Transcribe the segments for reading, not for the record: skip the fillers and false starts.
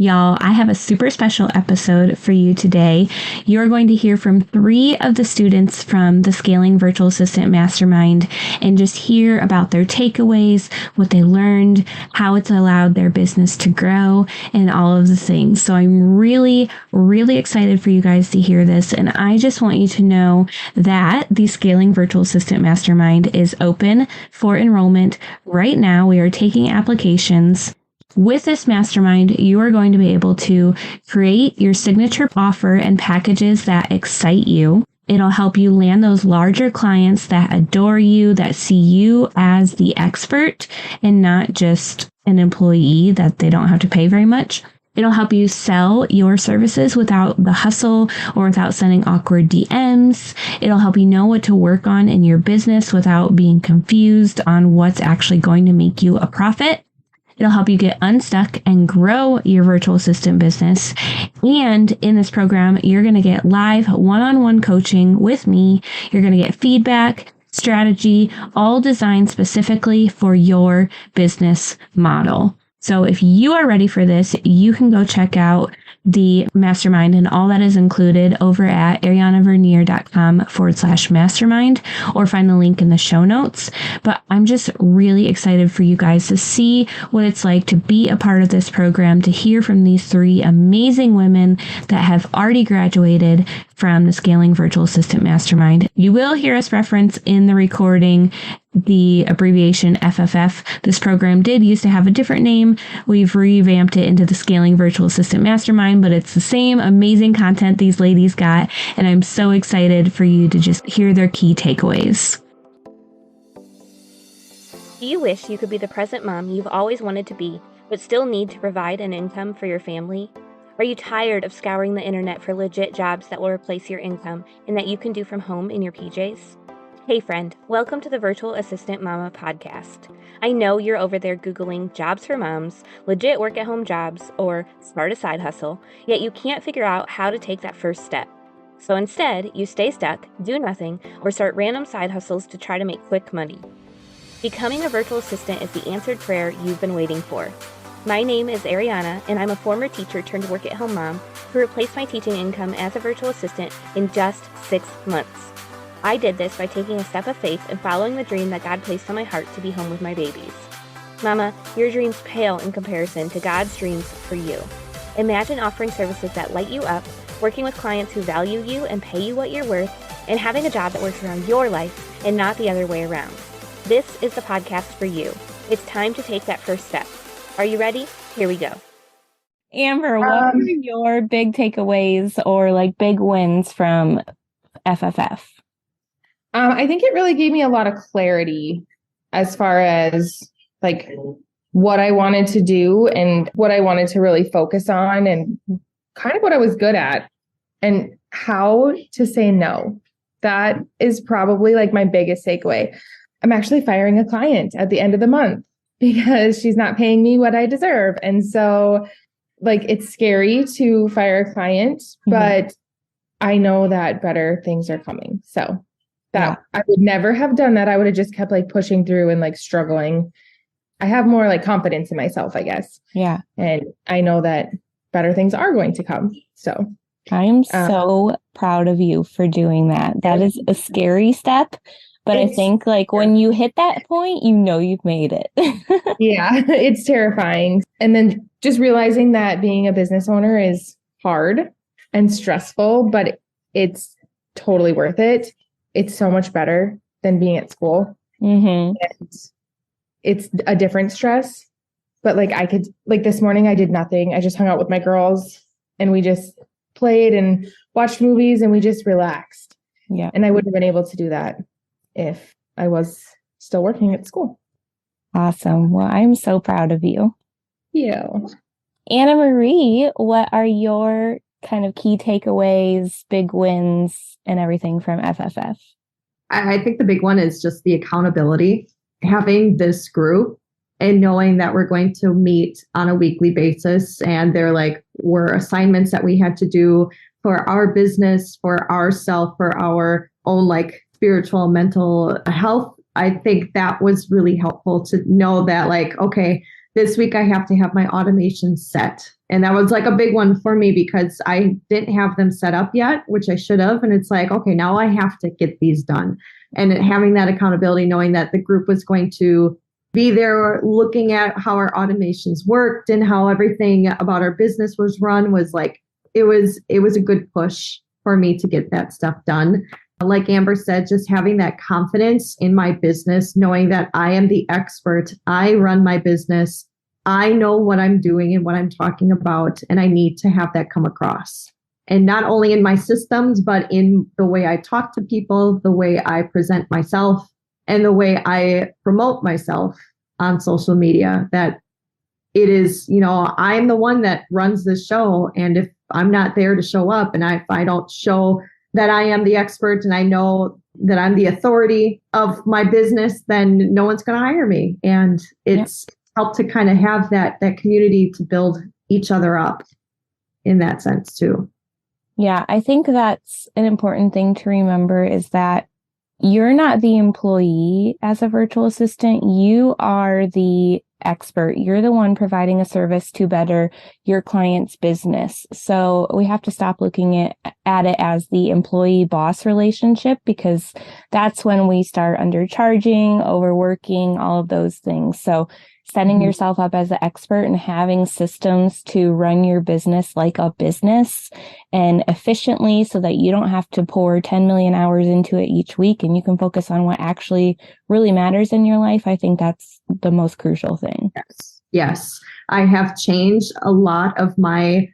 Y'all, I have a super special episode for you today. You're going to hear from 3 of the students from the Scaling Virtual Assistant Mastermind and just hear about their takeaways, what they learned, how it's allowed their business to grow, and all of the things. So I'm really, really excited for you guys to hear this. And I just want you to know that the Scaling Virtual Assistant Mastermind is open for enrollment right now. We are taking applications. With this mastermind, you are going to be able to create your signature offer and packages that excite you. It'll help you land those larger clients that adore you, that see you as the expert and not just an employee that they don't have to pay very much. It'll help you sell your services without the hustle or without sending awkward DMs. It'll help you know what to work on in your business without being confused on what's actually going to make you a profit. It'll help you get unstuck and grow your virtual assistant business. And in this program, you're going to get live one-on-one coaching with me. You're going to get feedback, strategy, all designed specifically for your business model. So if you are ready for this, you can go check out the mastermind and all that is included over at arianavernier.com/mastermind or find the link in the show notes. But I'm just really excited for you guys to see what it's like to be a part of this program, to hear from these 3 amazing women that have already graduated from the Scaling Virtual Assistant Mastermind. You will hear us reference in the recording the abbreviation FFF. This program did used to have a different name. We've revamped it into the Scaling Virtual Assistant Mastermind, but it's the same amazing content these ladies got, and I'm so excited for you to just hear their key takeaways. Do you wish you could be the present mom you've always wanted to be, but still need to provide an income for your family? Are you tired of scouring the internet for legit jobs that will replace your income and that you can do from home in your PJs? Hey friend, welcome to the Virtual Assistant Mama podcast. I know you're over there Googling jobs for moms, legit work-at-home jobs, or start a side hustle, yet you can't figure out how to take that first step. So instead, you stay stuck, do nothing, or start random side hustles to try to make quick money. Becoming a virtual assistant is the answered prayer you've been waiting for. My name is Ariana, and I'm a former teacher turned work-at-home mom who replaced my teaching income as a virtual assistant in just 6 months. I did this by taking a step of faith and following the dream that God placed on my heart to be home with my babies. Mama, your dreams pale in comparison to God's dreams for you. Imagine offering services that light you up, working with clients who value you and pay you what you're worth, and having a job that works around your life and not the other way around. This is the podcast for you. It's time to take that first step. Are you ready? Here we go. Amber, what are your big takeaways or like big wins from FFF? I think it really gave me a lot of clarity as far as like what I wanted to do and what I wanted to really focus on and kind of what I was good at and how to say no. That is probably like my biggest takeaway. I'm actually firing a client at the end of the month because she's not paying me what I deserve. And so like, it's scary to fire a client, but I know that better things are coming. So that I would never have done that. I would have just kept like pushing through and like struggling. I have more like confidence in myself, I guess. Yeah. And I know that better things are going to come. So I'm so proud of you for doing that. That is a scary step, but I think like when you hit that point, you know you've made it. Yeah, it's terrifying. And then just realizing that being a business owner is hard and stressful, but it's totally worth it. It's so much better than being at school. And it's a different stress, but like I could, like this morning I did nothing. I just hung out with my girls and we just played and watched movies and we just relaxed. Yeah. And I wouldn't have been able to do that if I was still working at school. Awesome. Well, I'm so proud of you. Yeah. Anna Marie, what are your kind of key takeaways, big wins, and everything from FFF? I think the big one is just the accountability, having this group and knowing that we're going to meet on a weekly basis. And there were assignments that we had to do for our business, for ourselves, for our own spiritual, mental health. I think that was really helpful to know that okay, this week I have to have my automation set And that was like a big one for me because I didn't have them set up yet, which I should have. And it's like, okay, now I have to get these done. And having that accountability, knowing that the group was going to be there looking at how our automations worked and how everything about our business was run was like, it was a good push for me to get that stuff done. Like Amber said, just having that confidence in my business, knowing that I am the expert, I run my business, I know what I'm doing and what I'm talking about, and I need to have that come across. And not only in my systems, but in the way I talk to people, the way I present myself, and the way I promote myself on social media, that it is, I'm the one that runs this show. And if I'm not there to show up and if I don't show that I am the expert and I know that I'm the authority of my business, then no one's going to hire me. And it's helped to kind of have that community to build each other up in that sense too. Yeah, I think that's an important thing to remember is that you're not the employee as a virtual assistant. You are the expert. You're the one providing a service to better your client's business. So we have to stop looking at it as the employee-boss relationship, because that's when we start undercharging, overworking, all of those things. So setting yourself up as the expert and having systems to run your business like a business and efficiently so that you don't have to pour 10 million hours into it each week and you can focus on what actually really matters in your life. I think that's the most crucial thing. Yes. I have changed a lot of my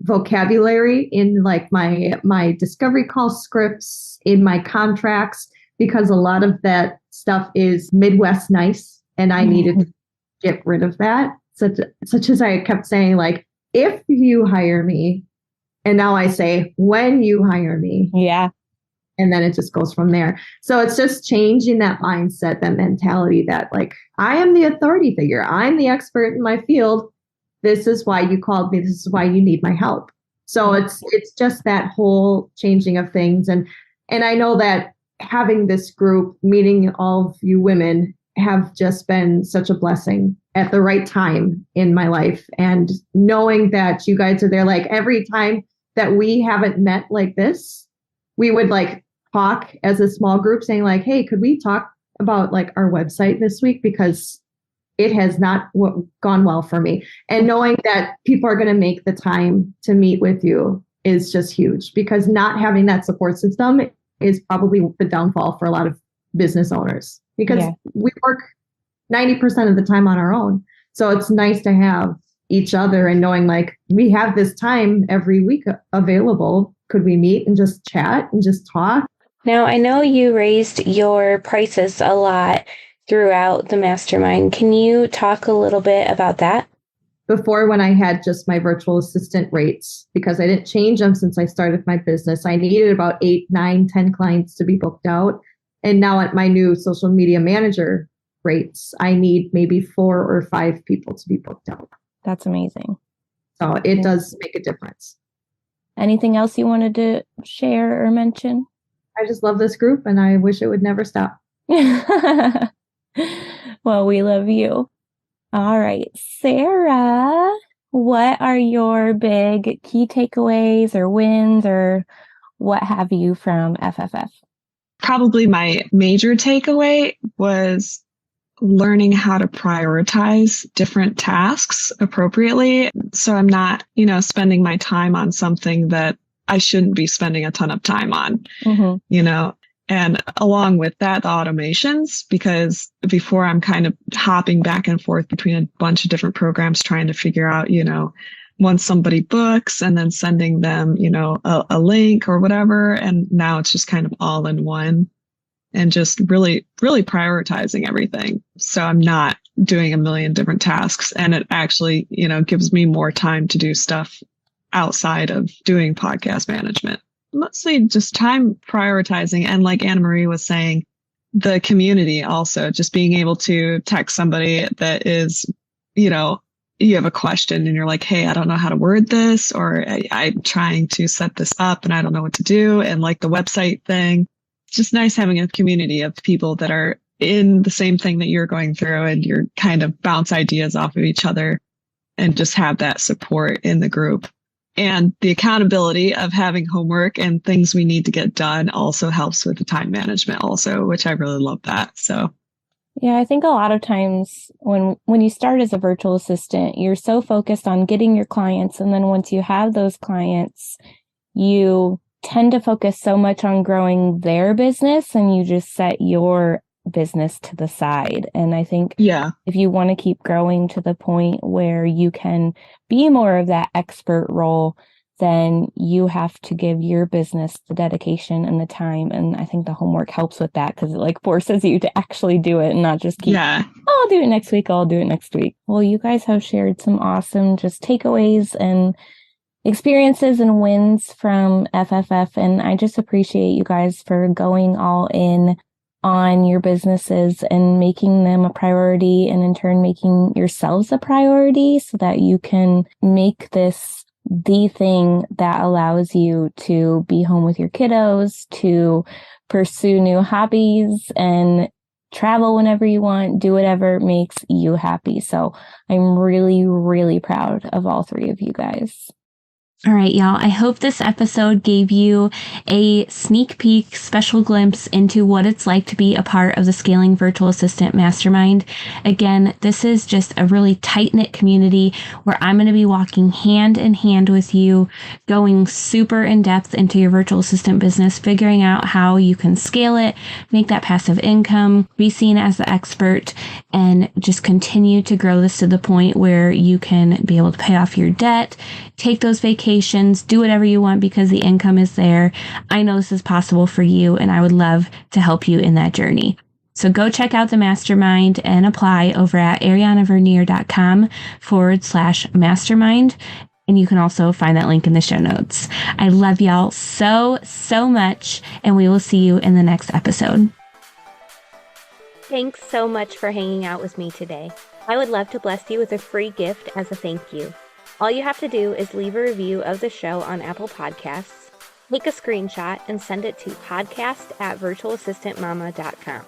vocabulary in like my discovery call scripts, in my contracts, because a lot of that stuff is Midwest nice and I needed to get rid of that, such as I kept saying, like, if you hire me, and now I say, when you hire me. Yeah. And then it just goes from there. So it's just changing that mindset, that mentality that like, I am the authority figure. I'm the expert in my field. This is why you called me. This is why you need my help. So it's just that whole changing of things. And I know that having this group, meeting all of you women, have just been such a blessing at the right time in my life. And knowing that you guys are there, like every time that we haven't met like this, we would like talk as a small group saying like, hey, could we talk about like our website this week? Because it has not gone well for me. And knowing that people are going to make the time to meet with you is just huge, because not having that support system is probably the downfall for a lot of business owners, because we work 90% of the time on our own. So it's nice to have each other and knowing like we have this time every week available. Could we meet and just chat and just talk? Now, I know you raised your prices a lot throughout the mastermind. Can you talk a little bit about that? Before, when I had just my virtual assistant rates, because I didn't change them since I started my business, I needed about 8, 9, 10 clients to be booked out. And now at my new social media manager rates, I need maybe 4 or 5 people to be booked out. That's amazing. So it does make a difference. Anything else you wanted to share or mention? I just love this group and I wish it would never stop. Well, we love you. All right, Sarah, what are your big key takeaways or wins or what have you from FFF? Probably my major takeaway was learning how to prioritize different tasks appropriately. So I'm not, spending my time on something that I shouldn't be spending a ton of time on, and along with that, the automations, because before I'm kind of hopping back and forth between a bunch of different programs, trying to figure out, once somebody books and then sending them, a link or whatever. And now it's just kind of all in one and just really, really prioritizing everything. So I'm not doing a million different tasks, and it actually, gives me more time to do stuff outside of doing podcast management. Mostly just time prioritizing. And like Anna Marie was saying, the community also, just being able to text somebody that is, you have a question and you're like, hey, I don't know how to word this, or I'm trying to set this up and I don't know what to do. And like the website thing, it's just nice having a community of people that are in the same thing that you're going through and you're kind of bounce ideas off of each other. and just have that support in the group. And the accountability of having homework and things we need to get done also helps with the time management also, which I really love that. So yeah, I think a lot of times when you start as a virtual assistant, you're so focused on getting your clients. And then once you have those clients, you tend to focus so much on growing their business and you just set your business to the side. And I think if you want to keep growing to the point where you can be more of that expert role, then you have to give your business the dedication and the time. And I think the homework helps with that because it like forces you to actually do it and not just keep, I'll do it next week. I'll do it next week. Well, you guys have shared some awesome just takeaways and experiences and wins from FFF. And I just appreciate you guys for going all in on your businesses and making them a priority and in turn making yourselves a priority so that you can make this the thing that allows you to be home with your kiddos, to pursue new hobbies and travel whenever you want, do whatever makes you happy. So I'm really, really proud of all three of you guys. All right, y'all. I hope this episode gave you a sneak peek, special glimpse into what it's like to be a part of the Scaling Virtual Assistant Mastermind. Again, this is just a really tight-knit community where I'm going to be walking hand in hand with you, going super in depth into your virtual assistant business, figuring out how you can scale it, make that passive income, be seen as the expert, and just continue to grow this to the point where you can be able to pay off your debt, take those vacations, do whatever you want because the income is there. I know this is possible for you, and I would love to help you in that journey. So go check out the mastermind and apply over at arianavernier.com/mastermind. And you can also find that link in the show notes. I love y'all so, so much, and we will see you in the next episode. Thanks so much for hanging out with me today. I would love to bless you with a free gift as a thank you. All you have to do is leave a review of the show on Apple Podcasts, take a screenshot, and send it to podcast@virtualassistantmama.com.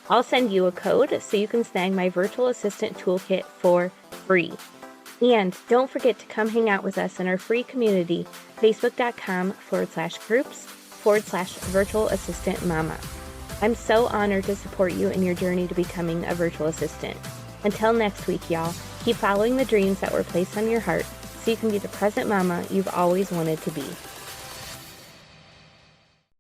I'll send you a code so you can snag my virtual assistant toolkit for free. And don't forget to come hang out with us in our free community, facebook.com/groups/virtualassistantmama. I'm so honored to support you in your journey to becoming a virtual assistant. Until next week, y'all, keep following the dreams that were placed on your heart so you can be the present mama you've always wanted to be.